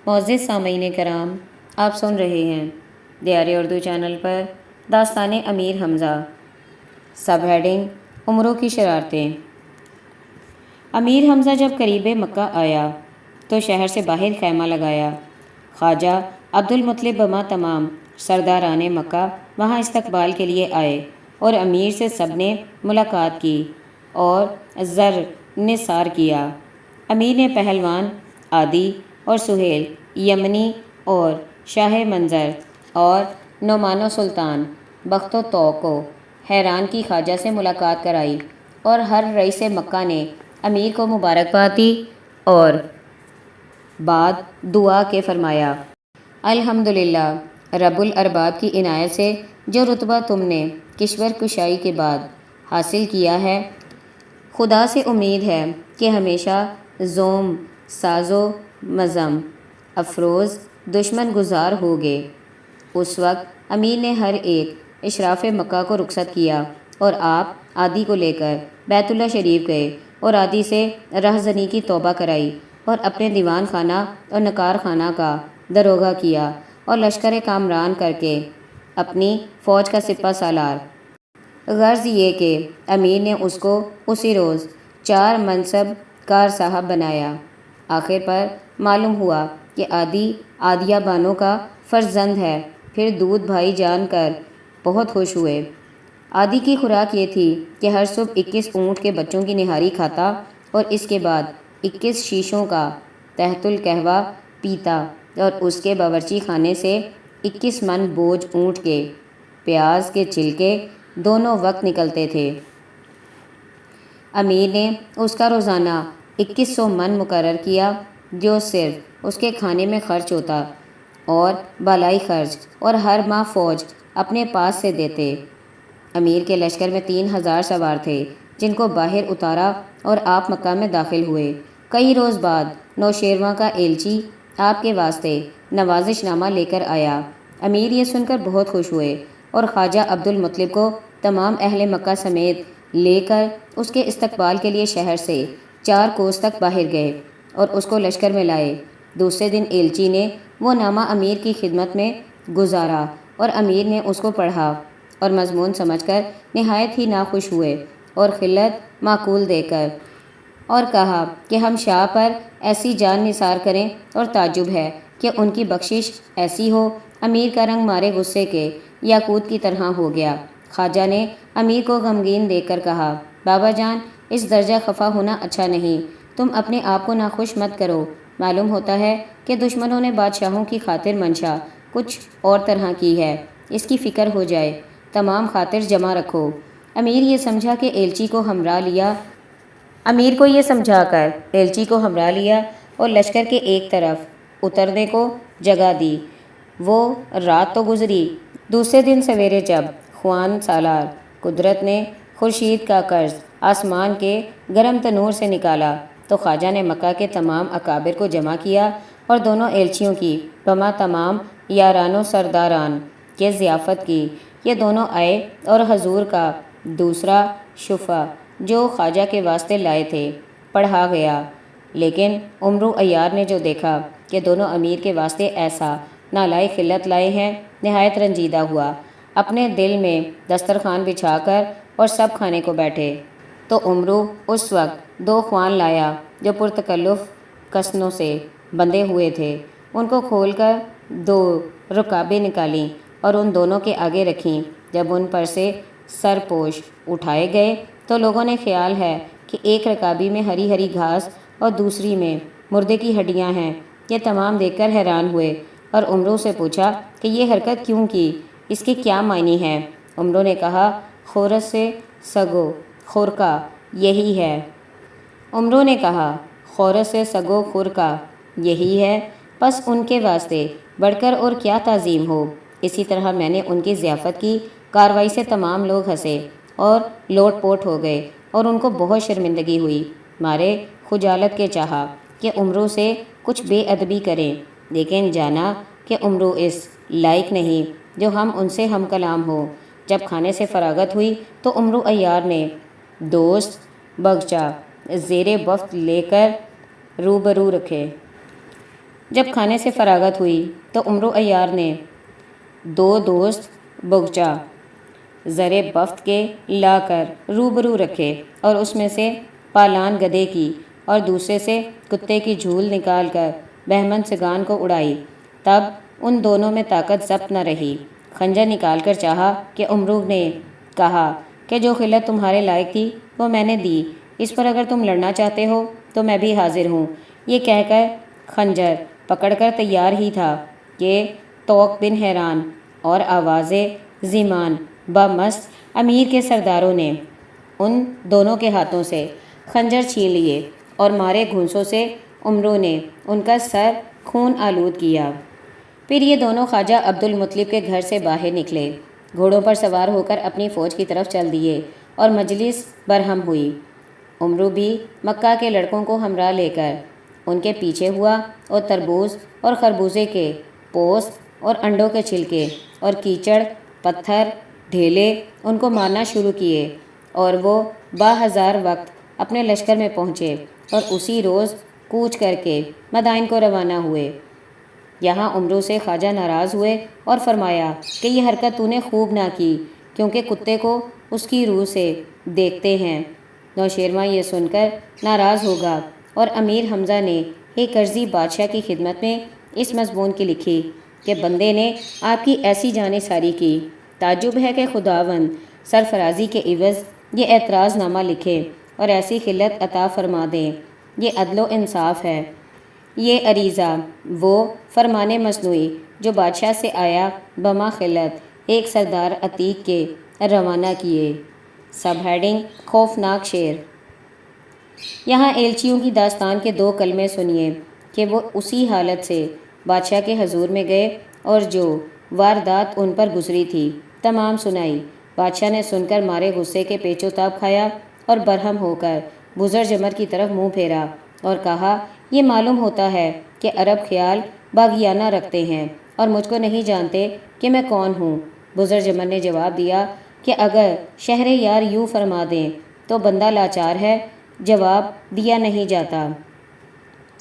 معزز سامعین کرام، آپ سن رہے ہیں دیار اردو چینل پر داستان امیر حمزہ، سب ہیڈنگ عمروں کی شرارتیں۔ امیر حمزہ جب قریب مکہ آیا تو شہر سے باہر خیمہ لگایا۔ خواجہ عبدالمطلب بما تمام سرداران مکہ وہاں استقبال کے لیے آئے اور امیر سے سب نے ملاقات کی اور زر نثار کیا۔ امیر نے پہلوان عادی اور سہیل یمنی اور شاہ منظر اور نعمان و سلطان بخت و تو کو حیران کی خواجہ سے ملاقات کرائی اور ہر رئیس مکہ نے امیر کو مبارکباد دی اور بعد دعا کے فرمایا، الحمدللہ رب الارباب کی عنایت سے جو رتبہ تم نے کشور کشائی کے بعد حاصل کیا ہے، خدا سے امید ہے کہ ہمیشہ زوم ساز و مزم افروز دشمن گزار ہوگے۔ اس وقت امیر نے ہر ایک اشراف مکہ کو رخصت کیا اور آپ عادی کو لے کر بیت اللہ شریف گئے اور عادی سے رہزنی کی توبہ کرائی اور اپنے دیوان خانہ اور نکار خانہ کا داروغہ کیا اور لشکر کامران کر کے اپنی فوج کا سپہ سالار۔ غرض یہ کہ امیر نے اس کو اسی روز 4 منصب کار صاحب بنایا۔ آخر پر معلوم ہوا کہ عادی عادیہ بانو کا فرزند ہے۔ پھر دودھ بھائی جان کر بہت خوش ہوئے۔ عادی کی خوراک یہ تھی کہ ہر صبح 21 اونٹ کے بچوں کی نہاری کھاتا اور اس کے بعد 21 شیشوں کا تحت القہوہ پیتا اور اس کے باورچی خانے سے 21 من بوجھ اونٹ کے پیاز کے چھلکے دونوں وقت نکلتے تھے۔ امیر نے اس کا روزانہ 2100 من مقرر کیا جو صرف اس کے کھانے میں خرچ ہوتا اور بالائی خرچ، اور ہر ماہ فوج اپنے پاس سے دیتے۔ امیر کے لشکر میں 3000 سوار تھے جن کو باہر اتارا اور آپ مکہ میں داخل ہوئے۔ کئی روز بعد نوشیروان کا ایلچی آپ کے واسطے نوازش نامہ لے کر آیا۔ امیر یہ سن کر بہت خوش ہوئے اور خواجہ عبدالمطلب کو تمام اہل مکہ سمیت لے کر اس کے استقبال کے لیے شہر سے 4 کوس تک باہر گئے اور اس کو لشکر میں لائے۔ دوسرے دن ایلچی نے وہ نامہ امیر کی خدمت میں گزارا اور امیر نے اس کو پڑھا اور مضمون سمجھ کر نہایت ہی ناخوش ہوئے اور خلت معقول دے کر اور کہا کہ ہم شاہ پر ایسی جان نثار کریں اور تعجب ہے کہ ان کی بخشش ایسی ہو۔ امیر کا رنگ مارے غصے کے یاقوت کی طرح ہو گیا۔ خواجہ نے امیر کو غمگین دیکھ کر کہا، بابا جان اس درجہ خفا ہونا اچھا نہیں، تم اپنے آپ کو ناخوش مت کرو۔ معلوم ہوتا ہے کہ دشمنوں نے بادشاہوں کی خاطر منشا کچھ اور طرح کی ہے، اس کی فکر ہو جائے، تمام خاطر جمع رکھو۔ امیر یہ سمجھا کہ ایلچی کو ہمراہ لیا امیر کو یہ سمجھا کر ایلچی کو ہمراہ لیا اور لشکر کے ایک طرف اترنے کو جگہ دی۔ وہ رات تو گزری۔ دوسرے دن سویرے جب خوان سالار قدرت نے خورشید کا قرض آسمان کے گرم تنور سے نکالا تو خواجہ نے مکہ کے تمام اکابر کو جمع کیا اور دونوں ایلچیوں کی بما تمام یاران و سرداران کے ضیافت کی۔ یہ دونوں آئے اور حضور کا دوسرا شفع جو خواجہ کے واسطے لائے تھے پڑھا گیا، لیکن عمرو عیار نے جو دیکھا کہ دونوں امیر کے واسطے ایسا نالائق خلت لائے ہیں، نہایت رنجیدہ ہوا۔ اپنے دل میں دسترخوان بچھا کر اور سب کھانے کو بیٹھے تو عمرو اس وقت 2 خوان لایا جو پرتکلف کسنوں سے بندھے ہوئے تھے۔ ان کو کھول کر 2 رکابیں نکالیں اور ان دونوں کے آگے رکھیں۔ جب ان پر سے سرپوش اٹھائے گئے تو لوگوں نے خیال ہے کہ ایک رکابی میں ہری ہری گھاس اور دوسری میں مردے کی ہڈیاں ہیں۔ یہ تمام دیکھ کر حیران ہوئے اور عمرو سے پوچھا کہ یہ حرکت کیوں کی، اس کے کیا معنی ہیں؟ عمرو نے کہا، خورس سے سگو خور کا یہی ہے۔ عمرو نے کہا، خورس سے سگو خور کا یہی ہے، پس ان کے واسطے بڑھ کر اور کیا تعظیم ہو۔ اسی طرح میں نے ان کی ضیافت کی کاروائی سے تمام لوگ ہنسے اور لوٹ پوٹ ہو گئے اور ان کو بہت شرمندگی ہوئی۔ مارے خجالت کے چاہا کہ عمرو سے کچھ بے ادبی کریں، لیکن جانا کہ عمرو اس لائق نہیں جو ہم ان سے ہم کلام ہو۔ جب کھانے سے فراغت ہوئی تو عمرو عیار نے دوست بغچہ زیر بفت لے کر روبرو رکھے۔ جب کھانے سے فراغت ہوئی تو عمرو عیار نے 2 دوست بغچہ زر بفت کے لا کر روبرو رکھے اور اس میں سے پالان گدھے کی اور دوسرے سے کتے کی جھول نکال کر بہمن سگان کو اڑائی۔ تب ان دونوں میں طاقت ضبط نہ رہی، خنجر نکال کر چاہا کہ عمرو نے کہا کہ جو خلعت تمہارے لائق تھی وہ میں نے دی، اس پر اگر تم لڑنا چاہتے ہو تو میں بھی حاضر ہوں۔ یہ کہہ کر خنجر پکڑ کر تیار ہی تھا کہ توق بن حیران اور آواز زیمان بمست امیر کے سرداروں نے ان دونوں کے ہاتھوں سے خنجر چھین لیے اور مارے گھونسوں سے عمرو نے ان کا سر خون آلود کیا۔ پھر یہ دونوں خواجہ عبد المطلب کے گھر سے باہر نکلے، گھوڑوں پر سوار ہو کر اپنی فوج کی طرف چل دیے اور مجلس برہم ہوئی۔ عمرو بھی مکہ کے لڑکوں کو ہمراہ لے کر ان کے پیچھے ہوا اور تربوز اور خربوزے کے پوست اور انڈوں کے چھلکے اور کیچڑ پتھر ڈھیلے ان کو مارنا شروع کیے، اور وہ باہزار وقت اپنے لشکر میں پہنچے اور اسی روز کوچ کر کے مدائن کو روانہ ہوئے۔ یہاں عمرو سے خواجہ ناراض ہوئے اور فرمایا کہ یہ حرکت تو نے خوب نہ کی، کیونکہ کتے کو اس کی روح سے دیکھتے ہیں۔ نوشیروان یہ سن کر ناراض ہوگا، اور امیر حمزہ نے ایک عرضی بادشاہ کی خدمت میں اس مضمون کی لکھی کہ بندے نے آپ کی ایسی جانثاری کی، تعجب ہے کہ خداوند سرفرازی کے عوض یہ اعتراض نامہ لکھے اور ایسی خلت عطا فرما دیں۔ یہ عدل و انصاف ہے۔ یہ عریضہ وہ فرمان مصنوعی جو بادشاہ سے آیا بما خلت ایک سردار عتیق کے روانہ کیے۔ سب ہیڈنگ خوفناک شعر۔ یہاں ایلچیوں کی داستان کے 2 کلمے سنیے کہ وہ اسی حالت سے بادشاہ کے حضور میں گئے اور جو واردات ان پر گزری تھی تمام سنائی۔ بادشاہ نے سن کر مارے غصے کے پیچ و تاب کھایا اور برہم ہو کر بزر جمر کی طرف منہ پھیرا اور کہا، یہ معلوم ہوتا ہے کہ عرب خیال باغیانہ رکھتے ہیں اور مجھ کو نہیں جانتے کہ میں کون ہوں۔ بزر جمر نے جواب دیا کہ اگر شہر یار یوں فرما دیں تو بندہ لاچار ہے، جواب دیا نہیں جاتا،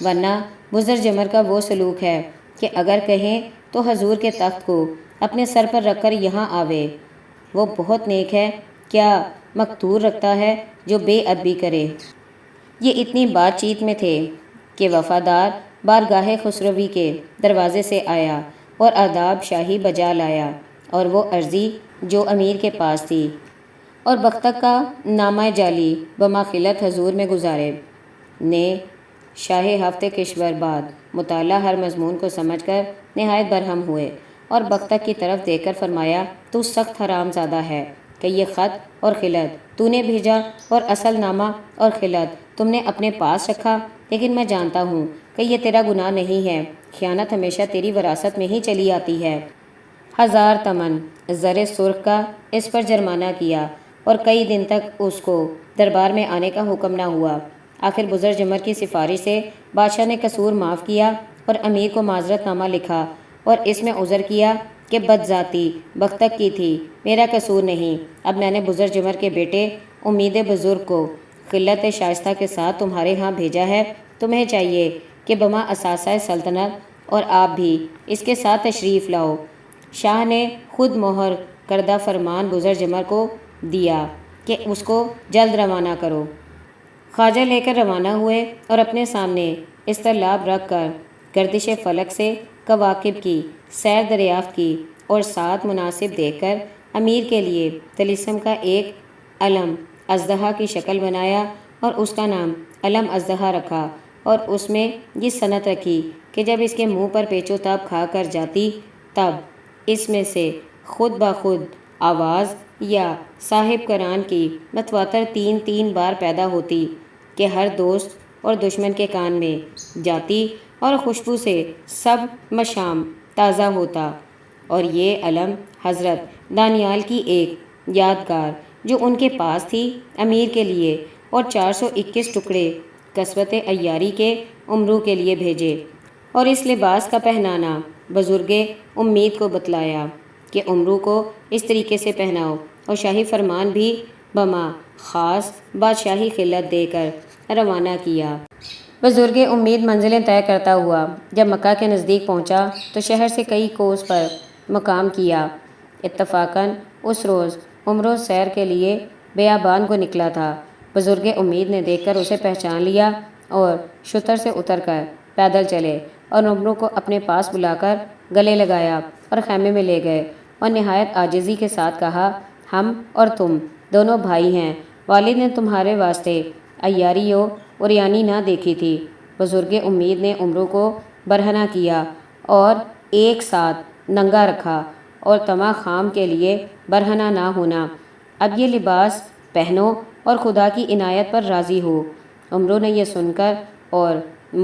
ورنہ بزر جمر کا وہ سلوک ہے کہ اگر کہیں تو حضور کے تخت کو اپنے سر پر رکھ کر یہاں آوے۔ وہ بہت نیک ہے، کیا مقتور رکھتا ہے جو بے ادبی کرے۔ یہ اتنی بات چیت میں تھے کہ وفادار بارگاہ خسروی کے دروازے سے آیا اور آداب شاہی بجا لایا، اور وہ عرضی جو امیر کے پاس تھی اور بختک کا نامہ جعلی بماخلت حضور میں گزارے نے شاہ ہفتے کشور بعد مطالعہ ہر مضمون کو سمجھ کر نہایت برہم ہوئے اور بختک کی طرف دیکھ کر فرمایا، تو سخت حرام زادہ ہے کہ یہ خط اور خلت تو نے بھیجا اور اصل نامہ اور خلت تم نے اپنے پاس رکھا، لیکن میں جانتا ہوں کہ یہ تیرا گناہ نہیں ہے، خیانت ہمیشہ تیری وراثت میں ہی چلی آتی ہے۔ 1000 تمن زر سرخ کا اس پر جرمانہ کیا اور کئی دن تک اس کو دربار میں آنے کا حکم نہ ہوا۔ آخر بزر جمر کی سفارش سے بادشاہ نے قصور معاف کیا اور امیر کو معذرت نامہ لکھا اور اس میں عذر کیا کہ بد ذاتی بختک کی تھی، میرا قصور نہیں۔ اب میں نے بزر جمر کے بیٹے امید بزرگ کو خلت شائستہ کے ساتھ تمہارے ہاں بھیجا ہے، تمہیں چاہیے کہ بما اثاثہ سلطنت اور آپ بھی اس کے ساتھ تشریف لاؤ۔ شاہ نے خود مہر کردہ فرمان بزر جمر کو دیا کہ اس کو جلد روانہ کرو۔ خواجہ لے کر روانہ ہوئے اور اپنے سامنے استرلاب رکھ کر گردش فلک سے کواکب کی سیر دریافت کی اور ساتھ مناسب دیکھ کر امیر کے لیے طلسم کا ایک علم اژدہا کی شکل بنایا اور اس کا نام علم اژدہا رکھا، اور اس میں یہ صنعت رکھی کہ جب اس کے منہ پر پیچ و تاب کھا کر جاتی تب اس میں سے خود بخود آواز یا صاحب کران کی متواتر 3 بار پیدا ہوتی کہ ہر دوست اور دشمن کے کان میں جاتی اور خوشبو سے سب مشام تازہ ہوتا۔ اور یہ علم حضرت دانیال کی ایک یادگار جو ان کے پاس تھی امیر کے لیے، اور 421 ٹکڑے کسوت عیاری کے عمرو کے لیے بھیجے، اور اس لباس کا پہنانا بزرگ امید کو بتلایا کہ عمرو کو اس طریقے سے پہناؤ، اور شاہی فرمان بھی بما خاص بادشاہی خلت دے کر روانہ کیا۔ بزرگ امید منزلیں طے کرتا ہوا جب مکہ کے نزدیک پہنچا تو شہر سے کئی کوس پر مقام کیا۔ اتفاقاً اس روز عمرو سیر کے لیے بیابان کو نکلا تھا۔ بزرگ امید نے دیکھ کر اسے پہچان لیا اور شتر سے اتر کر پیدل چلے اور عمرو کو اپنے پاس بلا کر گلے لگایا اور خیمے میں لے گئے اور نہایت عاجزی کے ساتھ کہا، ہم اور تم دونوں بھائی ہیں، والد نے تمہارے واسطے عیاری و عریانی نہ دیکھی تھی۔ بزرگ امید نے عمرو کو برہنہ کیا اور ایک ساتھ ننگا رکھا اور طمع خام کے لیے برہنہ نہ ہونا، اب یہ لباس پہنو اور خدا کی عنایت پر راضی ہو۔ عمرو نے یہ سن کر اور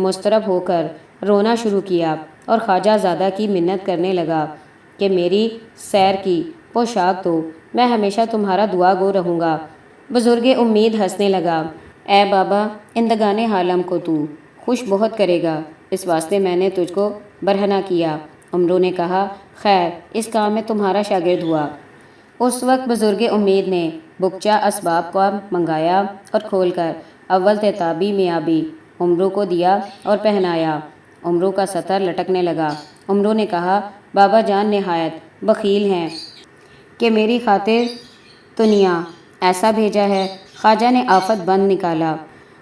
مضطرب ہو کر رونا شروع کیا اور خواجہ زادہ کی منت کرنے لگا کہ میری سیر کی پوشاک دو، میں ہمیشہ تمہارا دعا گو رہوں گا۔ بزرگ امید ہنسنے لگا، اے بابا، اندگان عالم کو تو خوش بہت کرے گا، اس واسطے میں نے تجھ کو برہنہ کیا۔ عمرو نے کہا، خیر، اس کام میں تمہارا شاگرد ہوا۔ اس وقت بزرگ امید نے بکچا اسباب کو منگایا اور کھول کر اول تیتابی میابی عمرو کو دیا اور پہنایا۔ عمرو کا سطر لٹکنے لگا۔ عمرو نے کہا، بابا جان نہایت بخیل ہیں کہ میری خاطر دنیا ایسا بھیجا ہے۔ خواجہ نے آفت بند نکالا۔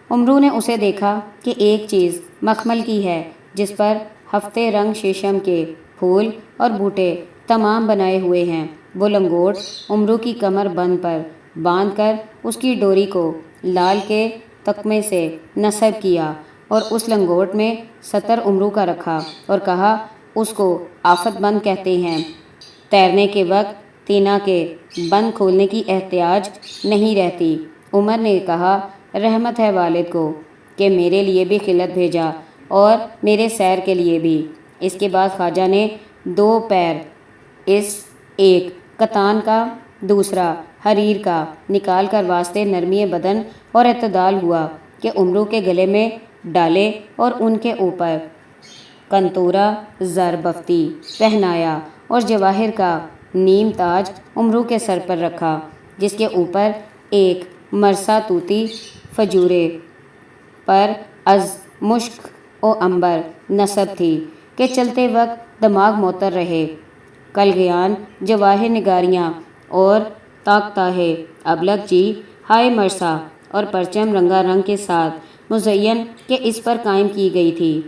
عمرو نے اسے دیکھا کہ ایک چیز مخمل کی ہے جس پر ہفتے رنگ شیشم کے پھول اور بوٹے تمام بنائے ہوئے ہیں۔ وہ لنگوٹ عمرو کی کمر بند پر باندھ کر اس کی ڈوری کو لال کے تکمے سے نصب کیا اور اس لنگوٹ میں سطر عمرو کا رکھا اور کہا، اس کو آفت بند کہتے ہیں۔ تیرنے کے وقت تینا کے بند کھولنے کی احتیاج نہیں رہتی۔ عمر نے کہا، رحمت ہے والد کو کہ میرے لیے بھی خلعت بھیجا اور میرے سیر کے لیے بھی۔ اس کے بعد خواجہ نے دو پیر، ایک کتان کا دوسرا حریر کا، نکال کر واسطے نرمی بدن اور اعتدال ہوا کہ عمرو کے گلے میں ڈالے اور ان کے اوپر کنتورہ زر بفتی پہنایا اور جواہر کا نیم تاج عمرو کے سر پر رکھا، جس کے اوپر ایک مرصع طوطی فجورے پر از مشک و عنبر نصب تھی کہ چلتے وقت دماغ معطر رہے۔ کلگیان جواہر نگاریاں اور طاقتاہ ابلق جی ہائے مرصع اور پرچم رنگا رنگ کے ساتھ مزین کہ اس پر قائم کی گئی تھی،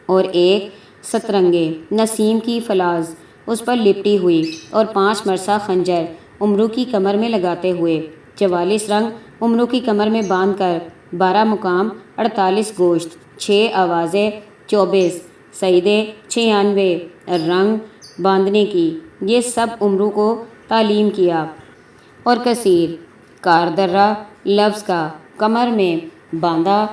اور ایک سترنگے نسیم کی فلاز اس پر لپٹی ہوئی، اور 5 مرصع خنجر عمرو کی کمر میں لگاتے ہوئے 44 رنگ عمرو کی کمر میں باندھ کر 12 مقام 48 گوشت 6 آوازیں 24 سعیدے 96 رنگ باندھنے کی، یہ سب عمرو کو تعلیم کیا۔ اور کثیر کاردرہ لفظ کا کمر میں باندھا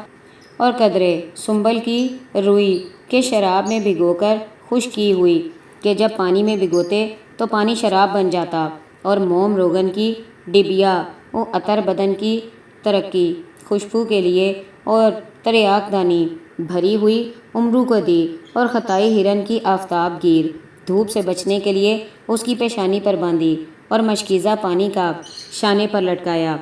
اور قدرے سنبل کی روئی کے شراب میں بھگو کر خشک کی ہوئی کہ جب پانی میں بھگوتے تو پانی شراب بن جاتا، اور موم روغن کی ڈبیا و عطر بدن کی ترقی خوشبو کے لیے اور تریاک دانی بھری ہوئی عمرو کو دی، اور خطائی ہرن کی آفتاب گیر دھوپ سے بچنے کے لیے اس کی پیشانی پر باندھی اور مشکیزہ پانی کا شانے پر لٹکایا۔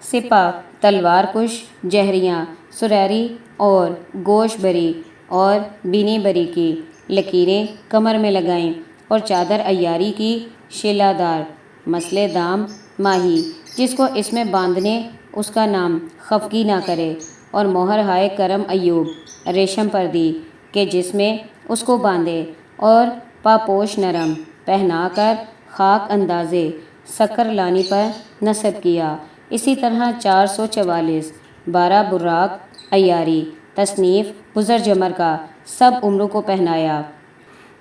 سپہ تلوار کش جہریاں سریری اور گوش بری اور بینی بری کی لکیریں کمر میں لگائیں، اور چادر عیاری کی شیلا دار مسلے دام ماہی، جس کو اس میں باندھنے اس کا نام خفگی نہ کرے، اور مہر ہائے کرم ایوب ریشم پر دی کہ جس میں اس کو باندھے، اور پاپوش نرم پہنا کر خاک اندازے سکر لانی پر نصب کیا۔ اسی طرح 444 12 براق عیاری تصنیف بزرجمر کا سب عمرو کو پہنایا۔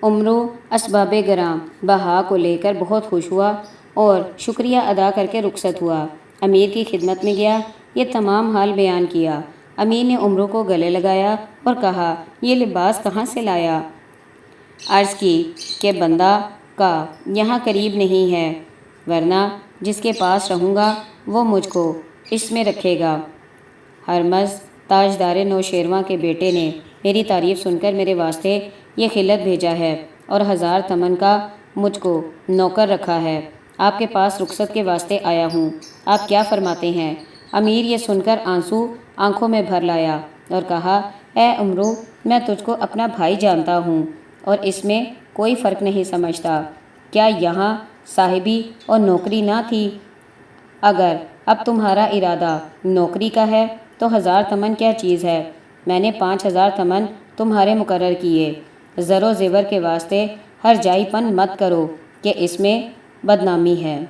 عمرو اسباب گراں بہا کو لے کر بہت خوش ہوا اور شکریہ ادا کر کے رخصت ہوا۔ امیر کی خدمت میں گیا، یہ تمام حال بیان کیا۔ امیر نے عمرو کو گلے لگایا اور کہا، یہ لباس کہاں سے لایا؟ عرض کی کہ بندہ کا یہاں قریب نہیں ہے، ورنہ جس کے پاس رہوں گا وہ مجھ کو اس میں رکھے گا۔ ہرمز تاجدار نوشیروان کے بیٹے نے میری تعریف سن کر میرے واسطے یہ خلعت بھیجا ہے اور 1000 تمن کا مجھ کو نوکر رکھا ہے۔ آپ کے پاس رخصت کے واسطے آیا ہوں، آپ کیا فرماتے ہیں؟ امیر یہ سن کر آنسو آنکھوں میں بھر لایا اور کہا، اے عمرو، میں تجھ کو اپنا بھائی جانتا ہوں اور اس میں کوئی فرق نہیں سمجھتا۔ کیا یہاں صاحبی اور نوکری نہ تھی؟ اگر اب تمہارا ارادہ نوکری کا ہے تو 1000 تمن کیا چیز ہے؟ میں نے 5000 تمن تمہارے مقرر کیے۔ زر و زیور کے واسطے ہر جائی پن مت کرو کہ اس میں بدنامی ہے۔